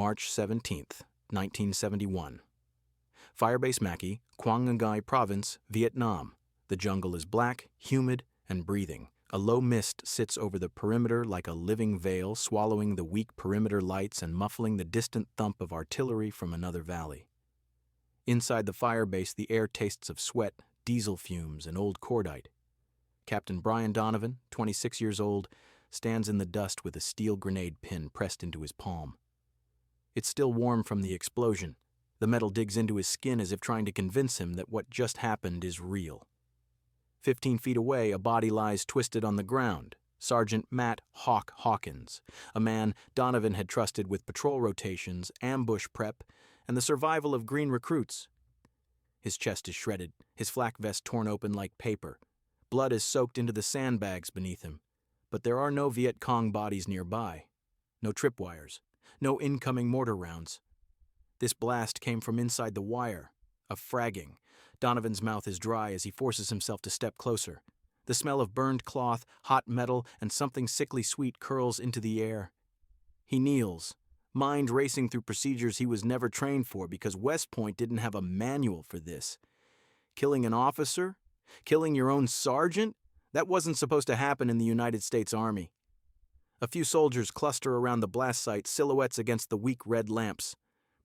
March 17th, 1971. Firebase Mackey, Quang Ngai Province, Vietnam. The jungle is black, humid, and breathing. A low mist sits over the perimeter like a living veil, swallowing the weak perimeter lights and muffling the distant thump of artillery from another valley. Inside the firebase, the air tastes of sweat, diesel fumes, and old cordite. Captain Brian Donovan, 26 years old, stands in the dust with a steel grenade pin pressed into his palm. It's still warm from the explosion. The metal digs into his skin as if trying to convince him that what just happened is real. 15 feet away, a body lies twisted on the ground. Sergeant Matt Hawk Hawkins, a man Donovan had trusted with patrol rotations, ambush prep, and the survival of green recruits. His chest is shredded, his flak vest torn open like paper. Blood is soaked into the sandbags beneath him. But there are no Viet Cong bodies nearby. No tripwires. No incoming mortar rounds. This blast came from inside the wire. A fragging. Donovan's mouth is dry as he forces himself to step closer. The smell of burned cloth, hot metal, and something sickly sweet curls into the air. He kneels, mind racing through procedures he was never trained for because West Point didn't have a manual for this. Killing an officer? Killing your own sergeant? That wasn't supposed to happen in the United States Army. A few soldiers cluster around the blast site, silhouettes against the weak red lamps.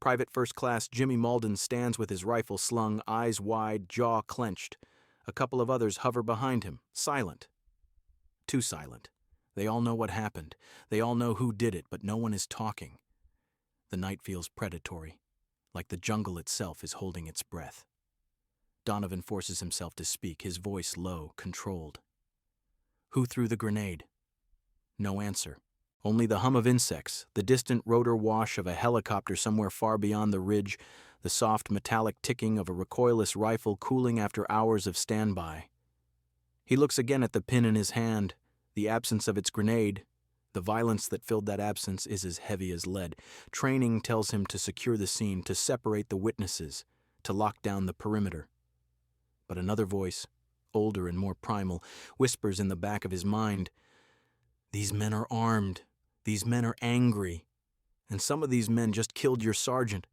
Private First Class Jimmy Malden stands with his rifle slung, eyes wide, jaw clenched. A couple of others hover behind him, silent. Too silent. They all know what happened. They all know who did it, but no one is talking. The night feels predatory, like the jungle itself is holding its breath. Donovan forces himself to speak, his voice low, controlled. Who threw the grenade? No answer. Only the hum of insects, the distant rotor wash of a helicopter somewhere far beyond the ridge, the soft metallic ticking of a recoilless rifle cooling after hours of standby. He looks again at the pin in his hand, the absence of its grenade. The violence that filled that absence is as heavy as lead. Training tells him to secure the scene, to separate the witnesses, to lock down the perimeter. But another voice, older and more primal, whispers in the back of his mind, "These men are armed. These men are angry. And some of these men just killed your sergeant."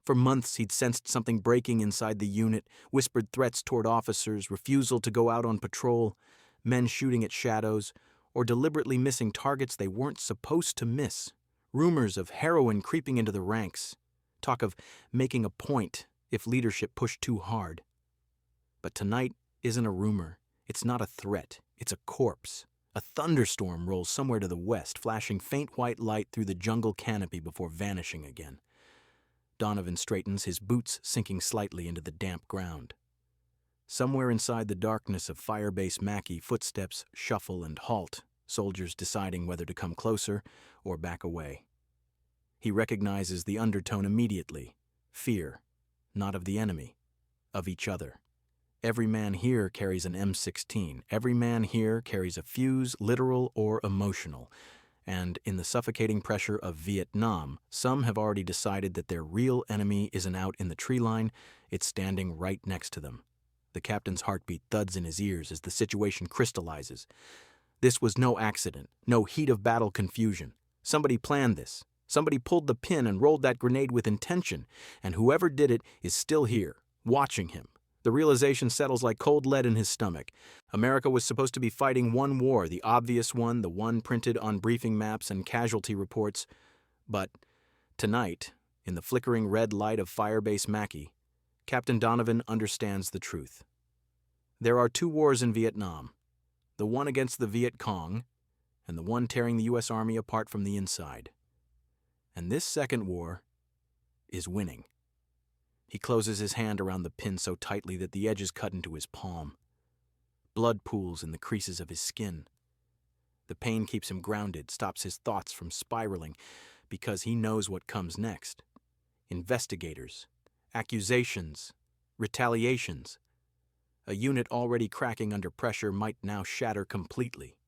For months he'd sensed something breaking inside the unit, whispered threats toward officers, refusal to go out on patrol, men shooting at shadows, or deliberately missing targets they weren't supposed to miss, rumors of heroin creeping into the ranks, talk of making a point if leadership pushed too hard. But tonight isn't a rumor. It's not a threat. It's a corpse. A thunderstorm rolls somewhere to the west, flashing faint white light through the jungle canopy before vanishing again. Donovan straightens, his boots sinking slightly into the damp ground. Somewhere inside the darkness of Firebase Mackey, footsteps shuffle and halt, soldiers deciding whether to come closer or back away. He recognizes the undertone immediately. Fear, not of the enemy, of each other. Every man here carries an M16. Every man here carries a fuse, literal or emotional. And in the suffocating pressure of Vietnam, some have already decided that their real enemy isn't out in the tree line, it's standing right next to them. The captain's heartbeat thuds in his ears as the situation crystallizes. This was no accident, no heat of battle confusion. Somebody planned this. Somebody pulled the pin and rolled that grenade with intention, and whoever did it is still here, watching him. The realization settles like cold lead in his stomach. America was supposed to be fighting one war, the obvious one, the one printed on briefing maps and casualty reports. But tonight, in the flickering red light of Firebase Mackey, Captain Donovan understands the truth. There are two wars in Vietnam, the one against the Viet Cong and the one tearing the U.S. Army apart from the inside. And this second war is winning. He closes his hand around the pin so tightly that the edges cut into his palm. Blood pools in the creases of his skin. The pain keeps him grounded, stops his thoughts from spiraling, because he knows what comes next. Investigators, accusations, retaliations. A unit already cracking under pressure might now shatter completely.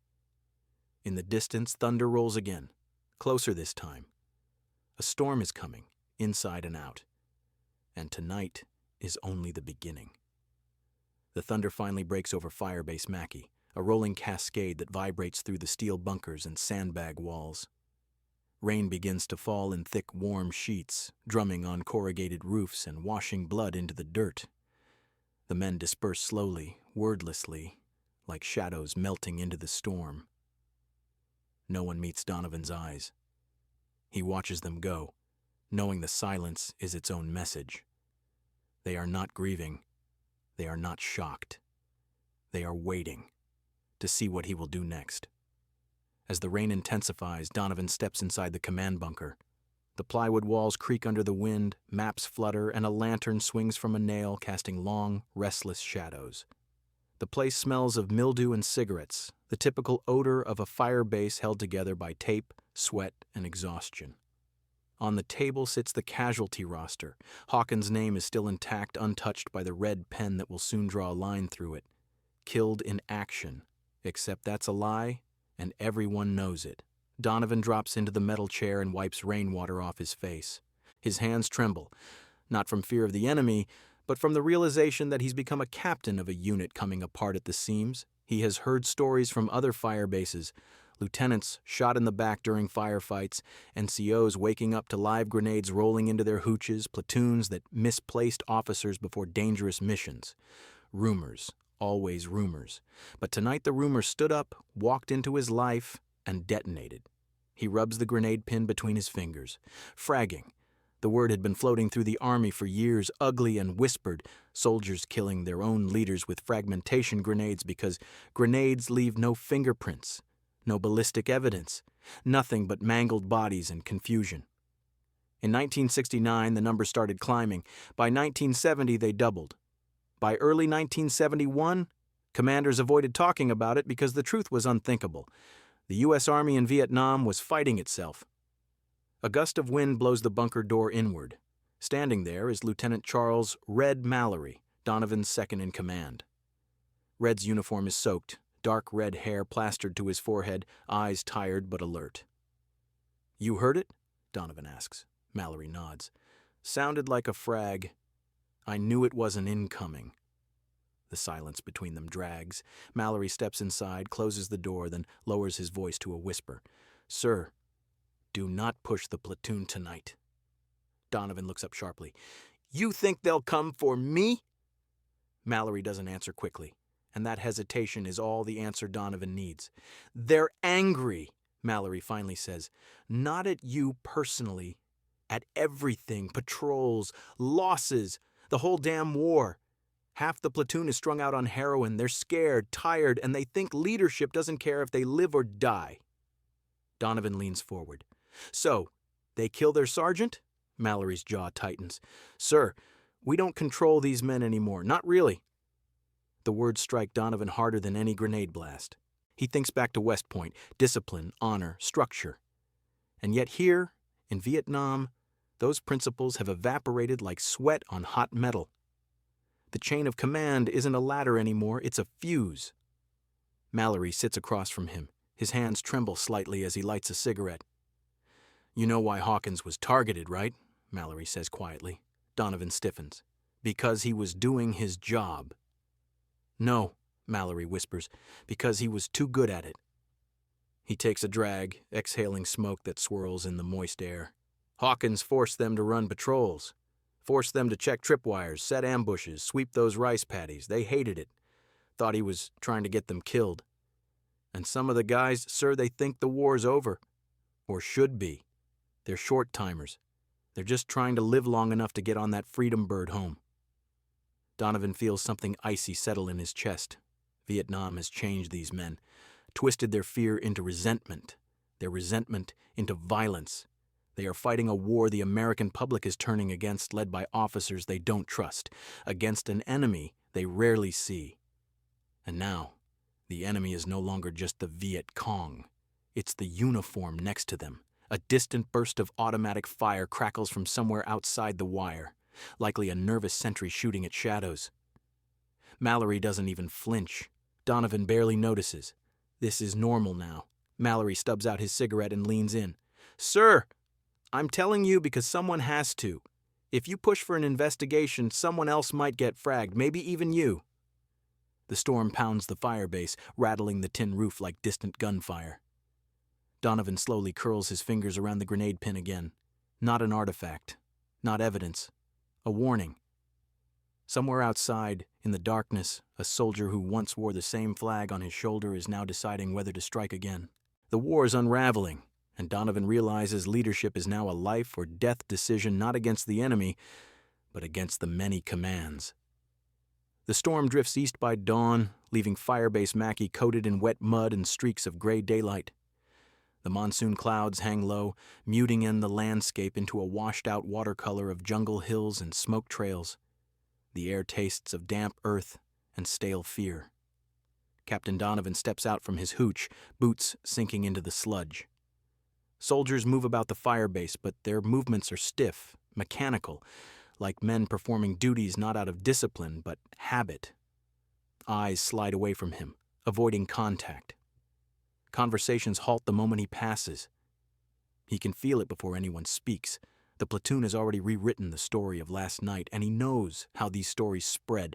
In the distance, thunder rolls again, closer this time. A storm is coming, inside and out. And tonight is only the beginning. The thunder finally breaks over Firebase Mackey, a rolling cascade that vibrates through the steel bunkers and sandbag walls. Rain begins to fall in thick, warm sheets, drumming on corrugated roofs and washing blood into the dirt. The men disperse slowly, wordlessly, like shadows melting into the storm. No one meets Donovan's eyes. He watches them go, knowing the silence is its own message. They are not grieving. They are not shocked. They are waiting to see what he will do next. As the rain intensifies, Donovan steps inside the command bunker. The plywood walls creak under the wind, maps flutter, and a lantern swings from a nail, casting long, restless shadows. The place smells of mildew and cigarettes, the typical odor of a firebase held together by tape, sweat, and exhaustion. On the table sits the casualty roster. Hawkins' name is still intact, untouched by the red pen that will soon draw a line through it. Killed in action. Except that's a lie, and everyone knows it. Donovan drops into the metal chair and wipes rainwater off his face. His hands tremble, not from fear of the enemy, but from the realization that he's become a captain of a unit coming apart at the seams. He has heard stories from other fire bases, lieutenants shot in the back during firefights, NCOs waking up to live grenades rolling into their hooches, platoons that misplaced officers before dangerous missions. Rumors, always rumors. But tonight the rumor stood up, walked into his life, and detonated. He rubs the grenade pin between his fingers. Fragging. The word had been floating through the army for years, ugly and whispered, soldiers killing their own leaders with fragmentation grenades because grenades leave no fingerprints, no ballistic evidence, nothing but mangled bodies and confusion. In 1969, the number started climbing. By 1970, they doubled. By early 1971, commanders avoided talking about it because the truth was unthinkable. The U.S. Army in Vietnam was fighting itself. A gust of wind blows the bunker door inward. Standing there is Lieutenant Charles Red Mallory, Donovan's second in command. Red's uniform is soaked, dark red hair plastered to his forehead, eyes tired but alert. "You heard it?" Donovan asks. Mallory nods. "Sounded like a frag. I knew it wasn't incoming." The silence between them drags. Mallory steps inside, closes the door, then lowers his voice to a whisper. "Sir, do not push the platoon tonight." Donovan looks up sharply. "You think they'll come for me?" Mallory doesn't answer quickly, and that hesitation is all the answer Donovan needs. "They're angry," Mallory finally says. "Not at you personally. At everything. Patrols, losses, the whole damn war. Half the platoon is strung out on heroin. They're scared, tired, and they think leadership doesn't care if they live or die." Donovan leans forward. "So, they kill their sergeant?" Mallory's jaw tightens. "Sir, we don't control these men anymore. Not really." The words strike Donovan harder than any grenade blast. He thinks back to West Point, discipline, honor, structure. And yet here, in Vietnam, those principles have evaporated like sweat on hot metal. The chain of command isn't a ladder anymore, it's a fuse. Mallory sits across from him. His hands tremble slightly as he lights a cigarette. "You know why Hawkins was targeted, right?" Mallory says quietly. Donovan stiffens. "Because he was doing his job." "No," Mallory whispers, "because he was too good at it." He takes a drag, exhaling smoke that swirls in the moist air. "Hawkins forced them to run patrols. Forced them to check tripwires, set ambushes, sweep those rice paddies. They hated it. Thought he was trying to get them killed. And some of the guys, sir, they think the war's over. Or should be. They're short-timers. They're just trying to live long enough to get on that freedom bird home." Donovan feels something icy settle in his chest. Vietnam has changed these men, twisted their fear into resentment, their resentment into violence. They are fighting a war the American public is turning against, led by officers they don't trust, against an enemy they rarely see. And now, the enemy is no longer just the Viet Cong. It's the uniform next to them. A distant burst of automatic fire crackles from somewhere outside the wire, likely a nervous sentry shooting at shadows. Mallory doesn't even flinch. Donovan barely notices. This is normal now. Mallory stubs out his cigarette and leans in. "Sir, I'm telling you because someone has to. If you push for an investigation, someone else might get fragged, maybe even you." The storm pounds the firebase, rattling the tin roof like distant gunfire. Donovan slowly curls his fingers around the grenade pin again. Not an artifact. Not evidence. A warning. Somewhere outside, in the darkness, a soldier who once wore the same flag on his shoulder is now deciding whether to strike again. The war is unraveling, and Donovan realizes leadership is now a life or death decision not against the enemy, but against the many commands. The storm drifts east by dawn, leaving firebase Mackey coated in wet mud and streaks of gray daylight. The monsoon clouds hang low, muting in the landscape into a washed-out watercolor of jungle hills and smoke trails. The air tastes of damp earth and stale fear. Captain Donovan steps out from his hooch, boots sinking into the sludge. Soldiers move about the firebase, but their movements are stiff, mechanical, like men performing duties not out of discipline, but habit. Eyes slide away from him, avoiding contact. Conversations halt the moment he passes. He can feel it before anyone speaks. The platoon has already rewritten the story of last night, and he knows how these stories spread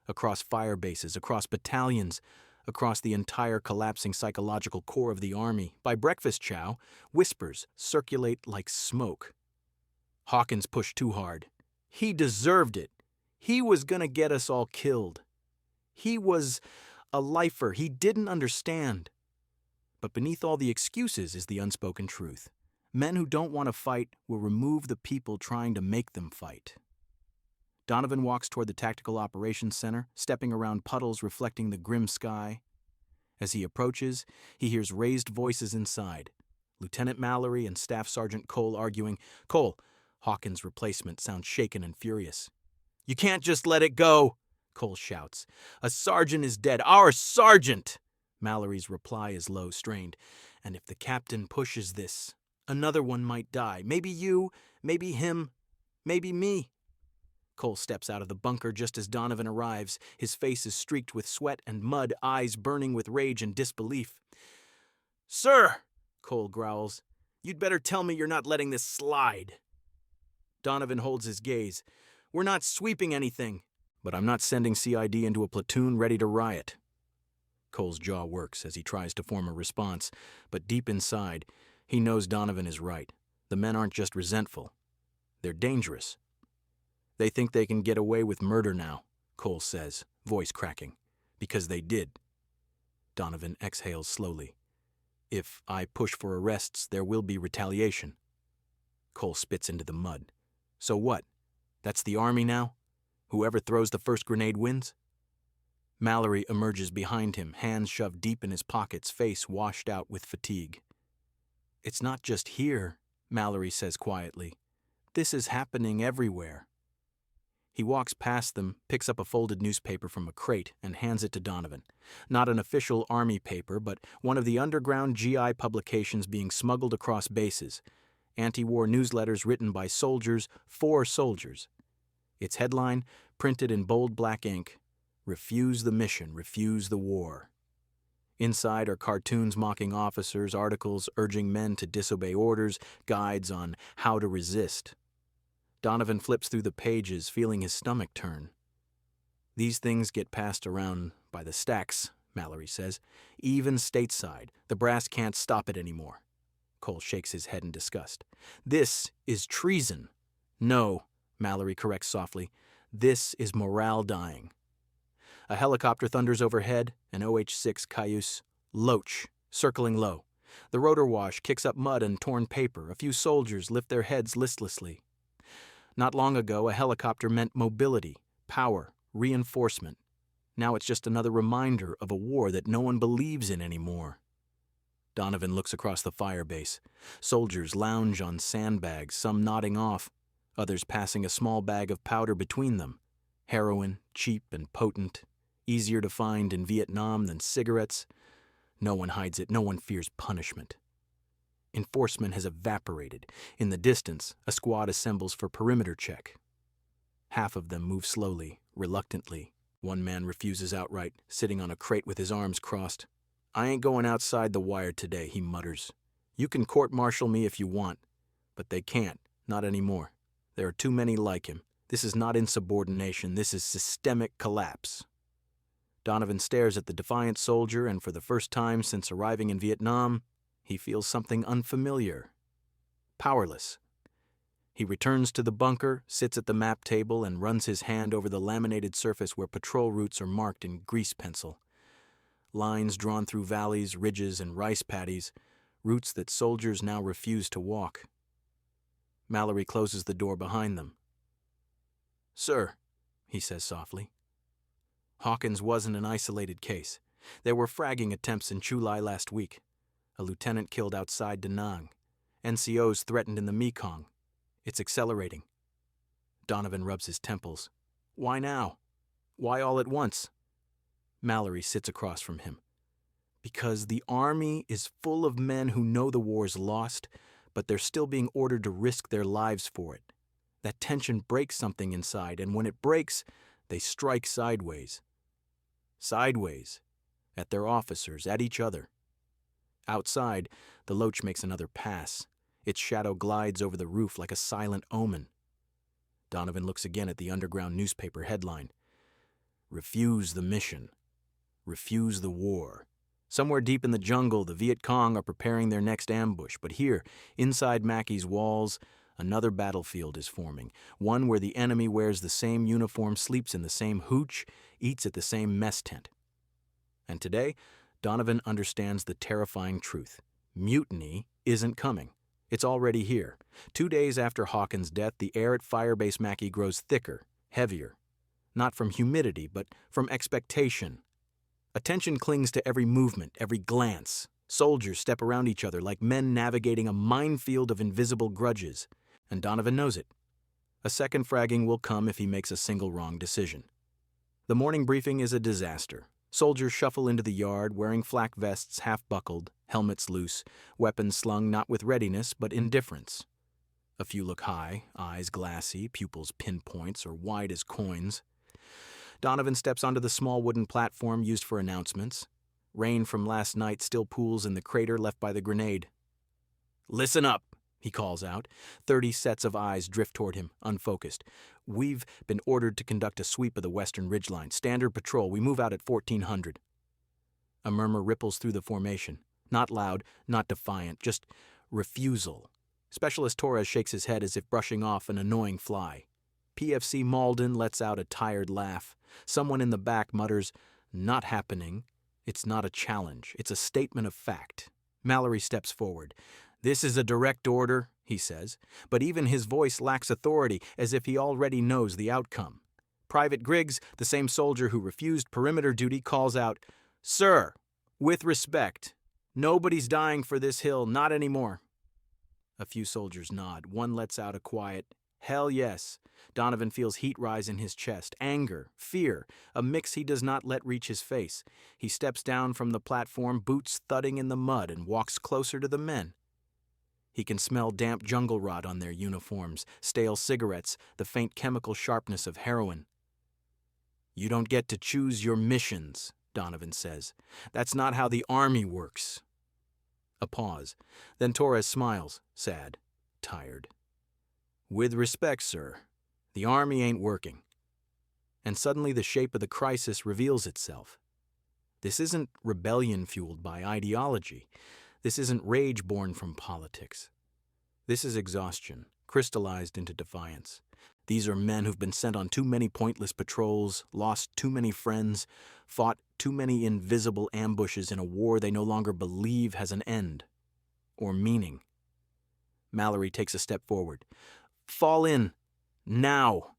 across firebases, across battalions, across the entire collapsing psychological core of the army. By breakfast chow, whispers circulate like smoke. Hawkins pushed too hard. He deserved it. He was gonna get us all killed. He was a lifer. He didn't understand. But beneath all the excuses is the unspoken truth. Men who don't want to fight will remove the people trying to make them fight. Donovan walks toward the Tactical Operations Center, stepping around puddles reflecting the grim sky. As he approaches, he hears raised voices inside. Lieutenant Mallory and Staff Sergeant Cole arguing. Cole, Hawkins' replacement, sounds shaken and furious. "You can't just let it go," Cole shouts. "A sergeant is dead. Our sergeant!" Mallory's reply is low, strained. "And if the captain pushes this, another one might die. Maybe you, maybe him, maybe me." Cole steps out of the bunker just as Donovan arrives. His face is streaked with sweat and mud, eyes burning with rage and disbelief. "Sir," Cole growls, "you'd better tell me you're not letting this slide." Donovan holds his gaze. "We're not sweeping anything." "But I'm not sending CID into a platoon ready to riot." Cole's jaw works as he tries to form a response, but deep inside, he knows Donovan is right. The men aren't just resentful. They're dangerous. "They think they can get away with murder now," Cole says, voice cracking. "Because they did." Donovan exhales slowly. "If I push for arrests, there will be retaliation." Cole spits into the mud. "So what? That's the army now? Whoever throws the first grenade wins?" Mallory emerges behind him, hands shoved deep in his pockets, face washed out with fatigue. "It's not just here," Mallory says quietly. "This is happening everywhere." He walks past them, picks up a folded newspaper from a crate, and hands it to Donovan. Not an official army paper, but one of the underground GI publications being smuggled across bases. Anti-war newsletters written by soldiers for soldiers. Its headline, printed in bold black ink, "Refuse the mission, refuse the war." Inside are cartoons mocking officers, articles urging men to disobey orders, guides on how to resist. Donovan flips through the pages, feeling his stomach turn. "These things get passed around by the stacks," Mallory says. "Even stateside. The brass can't stop it anymore." Cole shakes his head in disgust. "This is treason." "No," Mallory corrects softly. "This is morale dying." A helicopter thunders overhead, an OH-6 Cayuse. Loach, circling low. The rotor wash kicks up mud and torn paper. A few soldiers lift their heads listlessly. Not long ago, a helicopter meant mobility, power, reinforcement. Now it's just another reminder of a war that no one believes in anymore. Donovan looks across the firebase. Soldiers lounge on sandbags, some nodding off, others passing a small bag of powder between them. Heroin, cheap and potent, easier to find in Vietnam than cigarettes. No one hides it, no one fears punishment. Enforcement has evaporated. In the distance, a squad assembles for perimeter check. Half of them move slowly, reluctantly. One man refuses outright, sitting on a crate with his arms crossed. "I ain't going outside the wire today," he mutters. "You can court-martial me if you want, but they can't, not anymore. There are too many like him. This is not insubordination, this is systemic collapse." Donovan stares at the defiant soldier, and for the first time since arriving in Vietnam, He feels something unfamiliar. Powerless. He returns to the bunker, sits at the map table, and runs his hand over the laminated surface where patrol routes are marked in grease pencil. Lines drawn through valleys, ridges, and rice paddies, routes that soldiers now refuse to walk. Mallory closes the door behind them. "Sir," he says softly. Hawkins wasn't an isolated case. There were fragging attempts in Chu Lai last week. A lieutenant killed outside Da Nang. NCOs threatened in the Mekong. It's accelerating. Donovan rubs his temples. Why now? Why all at once? Mallory sits across from him. Because the army is full of men who know the war's lost, but they're still being ordered to risk their lives for it. That tension breaks something inside, and when it breaks, they strike sideways. Sideways. At their officers, at each other. Outside, the Loach makes another pass. Its shadow glides over the roof like a silent omen. Donovan looks again at the underground newspaper headline. Refuse the mission. Refuse the war. Somewhere deep in the jungle, the Viet Cong are preparing their next ambush, but here, inside Mackey's walls, another battlefield is forming, one where the enemy wears the same uniform, sleeps in the same hooch, eats at the same mess tent. And today, Donovan understands the terrifying truth. Mutiny isn't coming. It's already here. 2 days after Hawkins' death, the air at firebase Mackey grows thicker, heavier. Not from humidity, but from expectation. Attention clings to every movement, every glance. Soldiers step around each other like men navigating a minefield of invisible grudges. And Donovan knows it. A second fragging will come if he makes a single wrong decision. The morning briefing is a disaster. Soldiers shuffle into the yard wearing flak vests half-buckled, helmets loose, weapons slung not with readiness but indifference. A few look high, eyes glassy, pupils pinpoints or wide as coins. Donovan steps onto the small wooden platform used for announcements. Rain from last night still pools in the crater left by the grenade. "Listen up," he calls out. 30 sets of eyes drift toward him, unfocused. "We've been ordered to conduct a sweep of the western ridgeline. Standard patrol. We move out at 1400. A murmur ripples through the formation. Not loud, not defiant, just refusal. Specialist Torres shakes his head as if brushing off an annoying fly. PFC Malden lets out a tired laugh. Someone in the back mutters, "Not happening. It's not a challenge. It's a statement of fact." Mallory steps forward. "This is a direct order," he says, but even his voice lacks authority, as if he already knows the outcome. Private Griggs, the same soldier who refused perimeter duty, calls out, "Sir, with respect, nobody's dying for this hill, not anymore." A few soldiers nod. One lets out a quiet, "Hell yes." Donovan feels heat rise in his chest, anger, fear, a mix he does not let reach his face. He steps down from the platform, boots thudding in the mud, and walks closer to the men. He can smell damp jungle rot on their uniforms, stale cigarettes, the faint chemical sharpness of heroin. "You don't get to choose your missions," Donovan says. "That's not how the army works." A pause. Then Torres smiles, sad, tired. "With respect, sir, the army ain't working." And suddenly the shape of the crisis reveals itself. This isn't rebellion fueled by ideology. This isn't rage born from politics. This is exhaustion, crystallized into defiance. These are men who've been sent on too many pointless patrols, lost too many friends, fought too many invisible ambushes in a war they no longer believe has an end or meaning. Mallory takes a step forward. "Fall in. Now."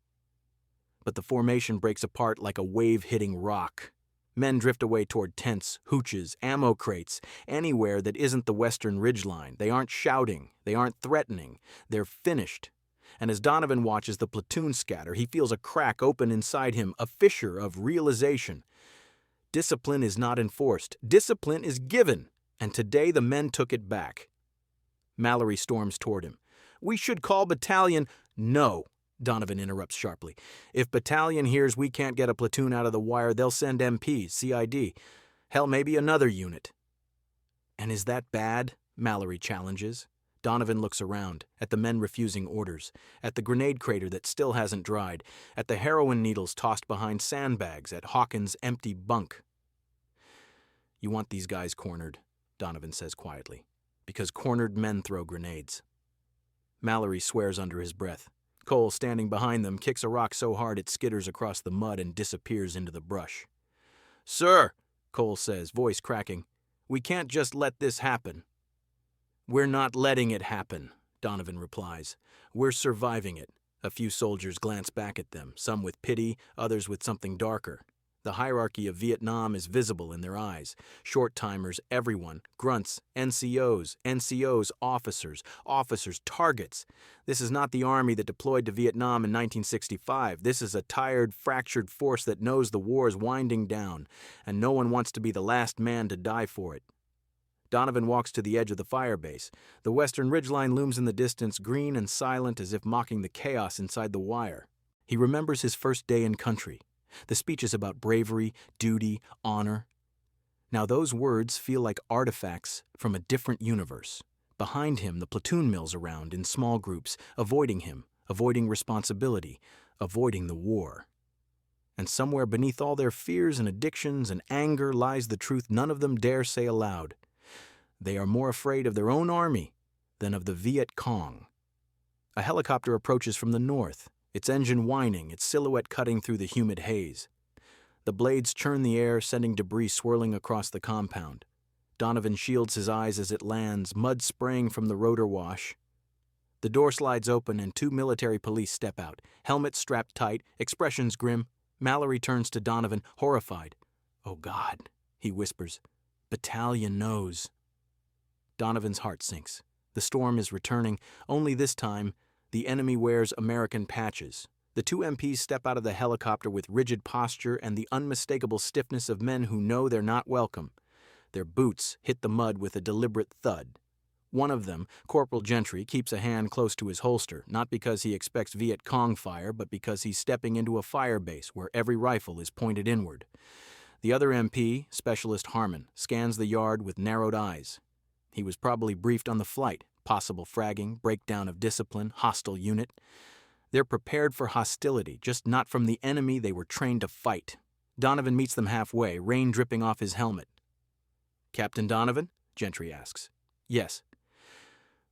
But the formation breaks apart like a wave hitting rock. Men drift away toward tents, hooches, ammo crates, anywhere that isn't the western ridgeline. They aren't shouting. They aren't threatening. They're finished. And as Donovan watches the platoon scatter, he feels a crack open inside him, a fissure of realization. Discipline is not enforced. Discipline is given. And today the men took it back. Mallory storms toward him. "We should call battalion—" "No," Donovan interrupts sharply. "If battalion hears we can't get a platoon out of the wire, they'll send MPs, CID. Hell, maybe another unit." "And is that bad?" Mallory challenges. Donovan looks around, at the men refusing orders, at the grenade crater that still hasn't dried, at the heroin needles tossed behind sandbags, at Hawkins' empty bunk. "You want these guys cornered," Donovan says quietly. because cornered men throw grenades. Mallory swears under his breath. Cole, standing behind them, kicks a rock so hard it skitters across the mud and disappears into the brush. "Sir," Cole says, voice cracking, "we can't just let this happen." "We're not letting it happen," Donovan replies. "We're surviving it." A few soldiers glance back at them, some with pity, others with something darker. The hierarchy of Vietnam is visible in their eyes. Short-timers, everyone, grunts, NCOs, officers, targets. This is not the army that deployed to Vietnam in 1965. This is a tired, fractured force that knows the war is winding down, and no one wants to be the last man to die for it. Donovan walks to the edge of the firebase. The western ridgeline looms in the distance, green and silent as if mocking the chaos inside the wire. He remembers his first day in country. The speeches about bravery, duty, honor. Now those words feel like artifacts from a different universe. Behind him, the platoon mills around in small groups, avoiding him, avoiding responsibility, avoiding the war. And somewhere beneath all their fears and addictions and anger lies the truth none of them dare say aloud. They are more afraid of their own army than of the Viet Cong. A helicopter approaches from the north, its engine whining, its silhouette cutting through the humid haze. The blades churn the air, sending debris swirling across the compound. Donovan shields his eyes as it lands, mud spraying from the rotor wash. The door slides open and 2 military police step out, helmets strapped tight, expressions grim. Mallory turns to Donovan, horrified. "Oh God," he whispers. "Battalion knows." Donovan's heart sinks. The storm is returning, only this time the enemy wears American patches. The 2 MPs step out of the helicopter with rigid posture and the unmistakable stiffness of men who know they're not welcome. Their boots hit the mud with a deliberate thud. One of them, Corporal Gentry, keeps a hand close to his holster, not because he expects Viet Cong fire, but because he's stepping into a firebase where every rifle is pointed inward. The other MP, Specialist Harmon, scans the yard with narrowed eyes. He was probably briefed on the flight. Possible fragging, breakdown of discipline, hostile unit. They're prepared for hostility, just not from the enemy they were trained to fight. Donovan meets them halfway, rain dripping off his helmet. "Captain Donovan?" Gentry asks. "Yes."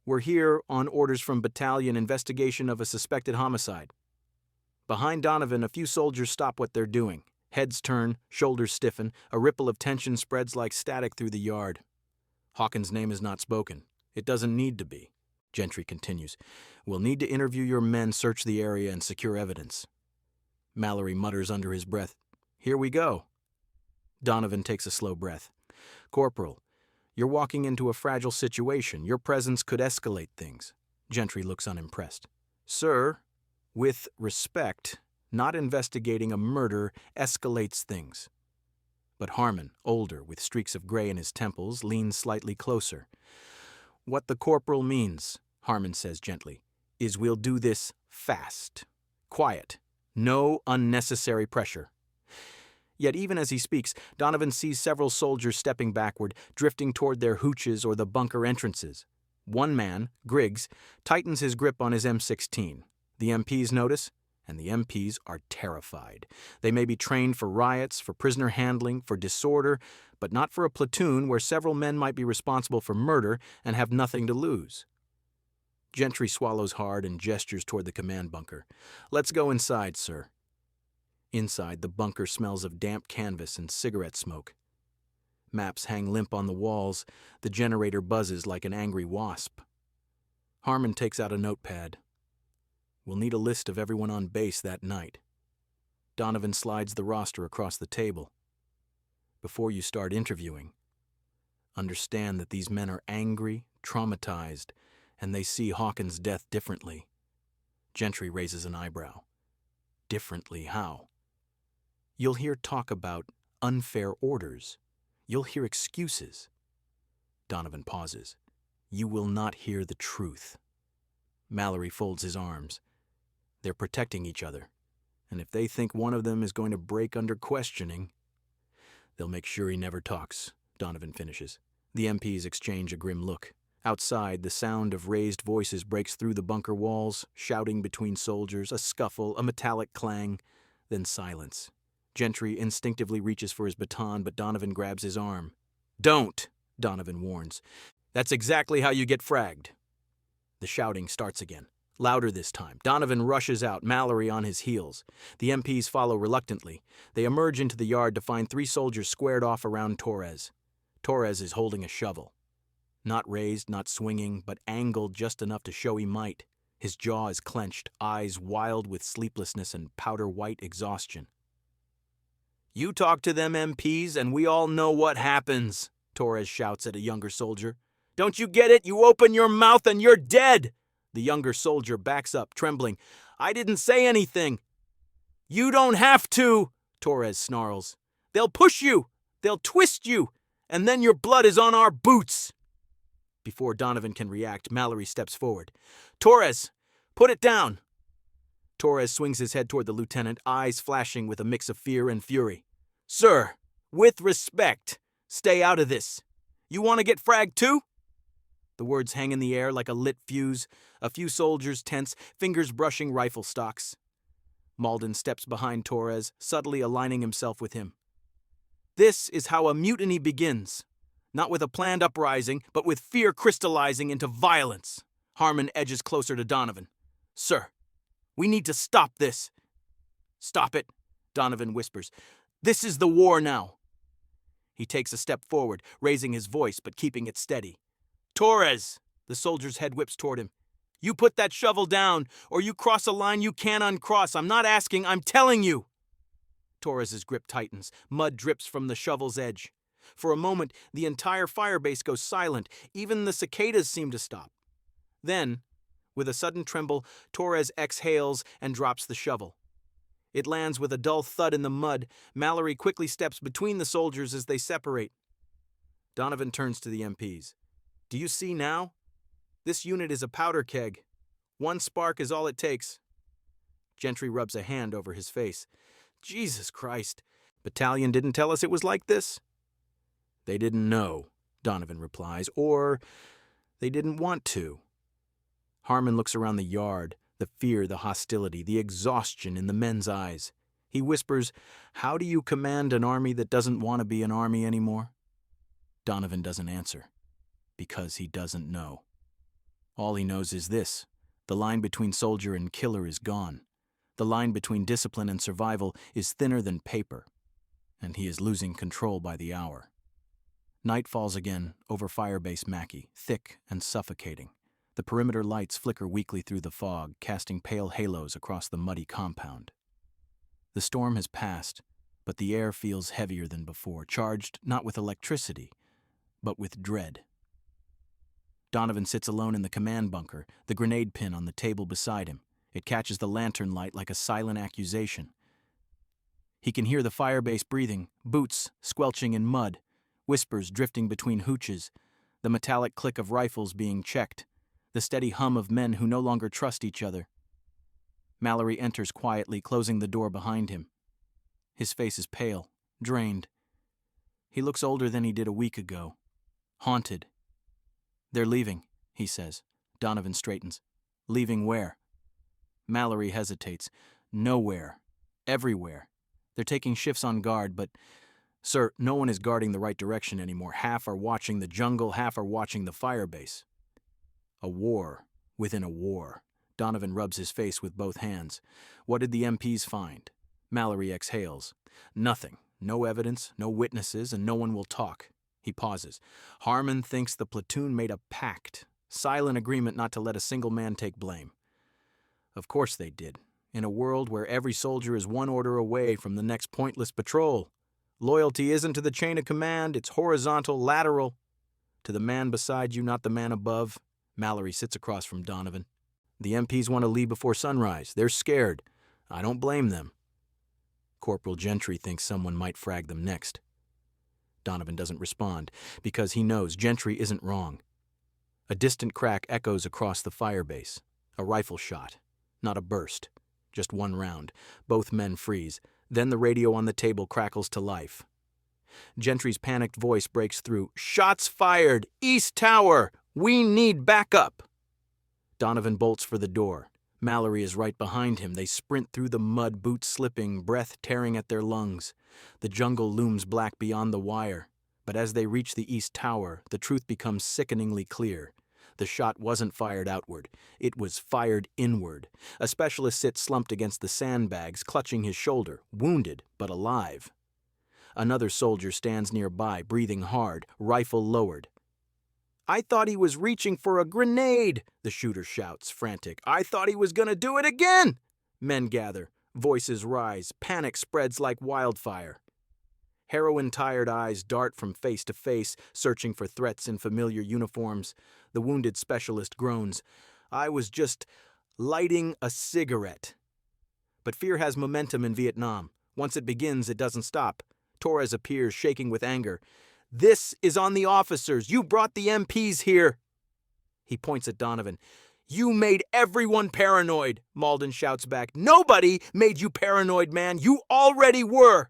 "We're here on orders from battalion investigation of a suspected homicide." Behind Donovan, a few soldiers stop what they're doing. Heads turn, shoulders stiffen, a ripple of tension spreads like static through the yard. "Hawkins' name is not spoken. It doesn't need to be," Gentry continues. "We'll need to interview your men, search the area, and secure evidence." Mallory mutters under his breath, "Here we go." Donovan takes a slow breath. "Corporal, you're walking into a fragile situation. Your presence could escalate things." Gentry looks unimpressed. "Sir, with respect, not investigating a murder escalates things." But Harmon, older, with streaks of gray in his temples, leans slightly closer. "What the corporal means," Harmon says gently, "is we'll do this fast. Quiet. No unnecessary pressure." Yet even as he speaks, Donovan sees several soldiers stepping backward, drifting toward their hooches or the bunker entrances. One man, Griggs, tightens his grip on his M16. The MPs notice, and the MPs are terrified. They may be trained for riots, for prisoner handling, for disorder, but not for a platoon where several men might be responsible for murder and have nothing to lose. Gentry swallows hard and gestures toward the command bunker. "Let's go inside, sir." Inside, the bunker smells of damp canvas and cigarette smoke. Maps hang limp on the walls. The generator buzzes like an angry wasp. Harmon takes out a notepad. "We'll need a list of everyone on base that night." Donovan slides the roster across the table. "Before you start interviewing, understand that these men are angry, traumatized, and they see Hawkins' death differently." Gentry raises an eyebrow. "Differently how?" "You'll hear talk about unfair orders. You'll hear excuses." Donovan pauses. "You will not hear the truth." Mallory folds his arms. They're protecting each other, and if they think one of them is going to break under questioning, they'll make sure he never talks, Donovan finishes. The MPs exchange a grim look. Outside, the sound of raised voices breaks through the bunker walls, shouting between soldiers, a scuffle, a metallic clang, then silence. Gentry instinctively reaches for his baton, but Donovan grabs his arm. "Don't!" Donovan warns. That's exactly how you get fragged. The shouting starts again, louder this time. Donovan rushes out, Mallory on his heels. The MPs follow reluctantly. They emerge into the yard to find 3 soldiers squared off around Torres. Torres is holding a shovel. Not raised, not swinging, but angled just enough to show he might. His jaw is clenched, eyes wild with sleeplessness and powder-white exhaustion. "You talk to them MPs and we all know what happens," Torres shouts at a younger soldier. "Don't you get it? You open your mouth and you're dead!" The younger soldier backs up, trembling. "I didn't say anything." "You don't have to," Torres snarls. "They'll push you, they'll twist you, and then your blood is on our boots." Before Donovan can react, Mallory steps forward. "Torres, put it down." Torres swings his head toward the lieutenant, eyes flashing with a mix of fear and fury. "Sir, with respect, stay out of this. You want to get fragged too?" The words hang in the air like a lit fuse, a few soldiers tense, fingers brushing rifle stocks. Malden steps behind Torres, subtly aligning himself with him. "This is how a mutiny begins. Not with a planned uprising, but with fear crystallizing into violence." Harmon edges closer to Donovan. "Sir, we need to stop this." "Stop it," Donovan whispers. "This is the war now." He takes a step forward, raising his voice but keeping it steady. "Torres," the soldier's head whips toward him. "You put that shovel down, or you cross a line you can't uncross. I'm not asking, I'm telling you." Torres's grip tightens. Mud drips from the shovel's edge. For a moment, the entire firebase goes silent. Even the cicadas seem to stop. Then, with a sudden tremble, Torres exhales and drops the shovel. It lands with a dull thud in the mud. Mallory quickly steps between the soldiers as they separate. Donovan turns to the MPs. "Do you see now? This unit is a powder keg. One spark is all it takes." Gentry rubs a hand over his face. "Jesus Christ. Battalion didn't tell us it was like this?" "They didn't know," Donovan replies, "or they didn't want to." Harmon looks around the yard, the fear, the hostility, the exhaustion in the men's eyes. He whispers, "How do you command an army that doesn't want to be an army anymore?" Donovan doesn't answer, because he doesn't know. All he knows is this: the line between soldier and killer is gone. The line between discipline and survival is thinner than paper, and he is losing control by the hour. Night falls again over firebase Mackey, thick and suffocating. The perimeter lights flicker weakly through the fog, casting pale halos across the muddy compound. The storm has passed, but the air feels heavier than before, charged not with electricity, but with dread. Donovan sits alone in the command bunker, the grenade pin on the table beside him. It catches the lantern light like a silent accusation. He can hear the firebase breathing, boots squelching in mud, whispers drifting between hooches, the metallic click of rifles being checked, the steady hum of men who no longer trust each other. Mallory enters quietly, closing the door behind him. His face is pale, drained. He looks older than he did a week ago, haunted. "They're leaving," he says. Donovan straightens. "Leaving where?" Mallory hesitates. "Nowhere. Everywhere. They're taking shifts on guard, but, sir, no one is guarding the right direction anymore. Half are watching the jungle, half are watching the firebase." A war within a war. Donovan rubs his face with both hands. What did the MPs find? Mallory exhales. "Nothing. No evidence, no witnesses, and no one will talk." He pauses. "Harmon thinks the platoon made a pact, silent agreement not to let a single man take blame." Of course they did, in a world where every soldier is one order away from the next pointless patrol. Loyalty isn't to the chain of command, it's horizontal, lateral. To the man beside you, not the man above. Mallory sits across from Donovan. "The MPs want to leave before sunrise. They're scared. I don't blame them. Corporal Gentry thinks someone might frag them next." Donovan doesn't respond, because he knows Gentry isn't wrong. A distant crack echoes across the firebase. A rifle shot. Not a burst. Just one round. Both men freeze. Then the radio on the table crackles to life. Gentry's panicked voice breaks through. "Shots fired! East Tower! We need backup!" Donovan bolts for the door. Mallory is right behind him. They sprint through the mud, boots slipping, breath tearing at their lungs. The jungle looms black beyond the wire. But as they reach the East Tower, the truth becomes sickeningly clear. The shot wasn't fired outward. It was fired inward. A specialist sits slumped against the sandbags, clutching his shoulder, wounded but alive. Another soldier stands nearby, breathing hard, rifle lowered. "I thought he was reaching for a grenade," the shooter shouts, frantic. "I thought he was gonna do it again!" Men gather, voices rise, panic spreads like wildfire. Heroin-tired eyes dart from face to face, searching for threats in familiar uniforms. The wounded specialist groans. "I was just lighting a cigarette." But fear has momentum in Vietnam. Once it begins, it doesn't stop. Torres appears, shaking with anger. "This is on the officers. You brought the MPs here." He points at Donovan. "You made everyone paranoid," Malden shouts back. "Nobody made you paranoid, man. You already were."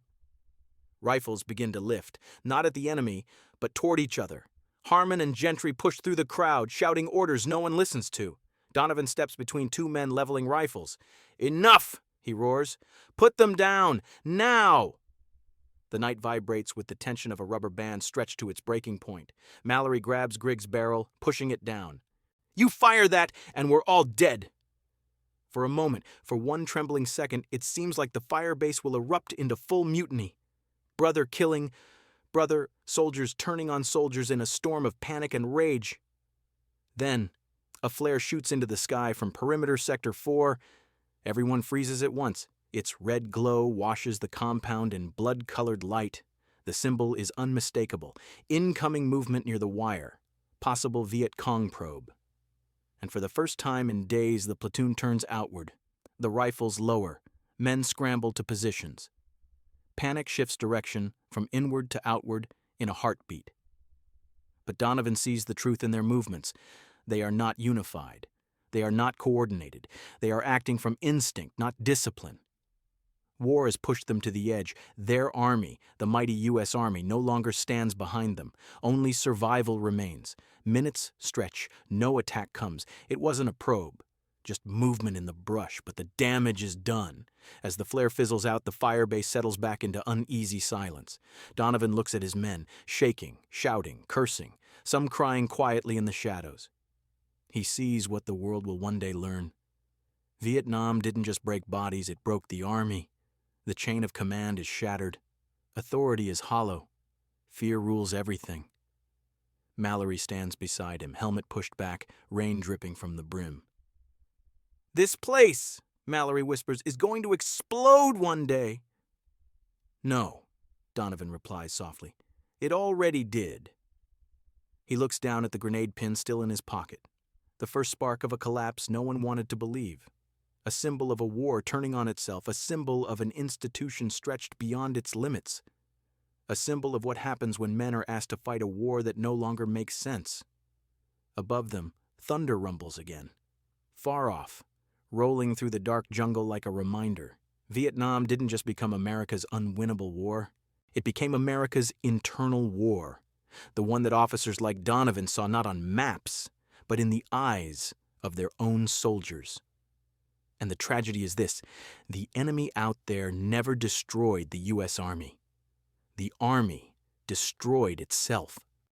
Rifles begin to lift, not at the enemy, but toward each other. Harmon and Gentry push through the crowd, shouting orders no one listens to. Donovan steps between two men leveling rifles. "Enough!" he roars. "Put them down! Now!" The night vibrates with the tension of a rubber band stretched to its breaking point. Mallory grabs Griggs' barrel, pushing it down. "You fire that, and we're all dead!" For a moment, for one trembling second, it seems like the firebase will erupt into full mutiny. Brother killing brother, soldiers turning on soldiers in a storm of panic and rage. Then, a flare shoots into the sky from perimeter Sector 4. Everyone freezes at once. Its red glow washes the compound in blood-colored light. The symbol is unmistakable. Incoming movement near the wire. Possible Viet Cong probe. And for the first time in days, the platoon turns outward. The rifles lower. Men scramble to positions. Panic shifts direction from inward to outward in a heartbeat. But Donovan sees the truth in their movements. They are not unified. They are not coordinated. They are acting from instinct, not discipline. War has pushed them to the edge. Their army, the mighty U.S. Army, no longer stands behind them. Only survival remains. Minutes stretch. No attack comes. It wasn't a probe. Just movement in the brush, but the damage is done. As the flare fizzles out, the firebase settles back into uneasy silence. Donovan looks at his men, shaking, shouting, cursing, some crying quietly in the shadows. He sees what the world will one day learn. Vietnam didn't just break bodies, it broke the army. The chain of command is shattered. Authority is hollow. Fear rules everything. Mallory stands beside him, helmet pushed back, rain dripping from the brim. "This place," Mallory whispers, "is going to explode one day." "No," Donovan replies softly. "It already did." He looks down at the grenade pin still in his pocket. The first spark of a collapse no one wanted to believe. A symbol of a war turning on itself, a symbol of an institution stretched beyond its limits. A symbol of what happens when men are asked to fight a war that no longer makes sense. Above them, thunder rumbles again. Far off, rolling through the dark jungle like a reminder. Vietnam didn't just become America's unwinnable war. It became America's internal war. The one that officers like Donovan saw not on maps, but in the eyes of their own soldiers. And the tragedy is this: the enemy out there never destroyed the U.S. Army. The Army destroyed itself.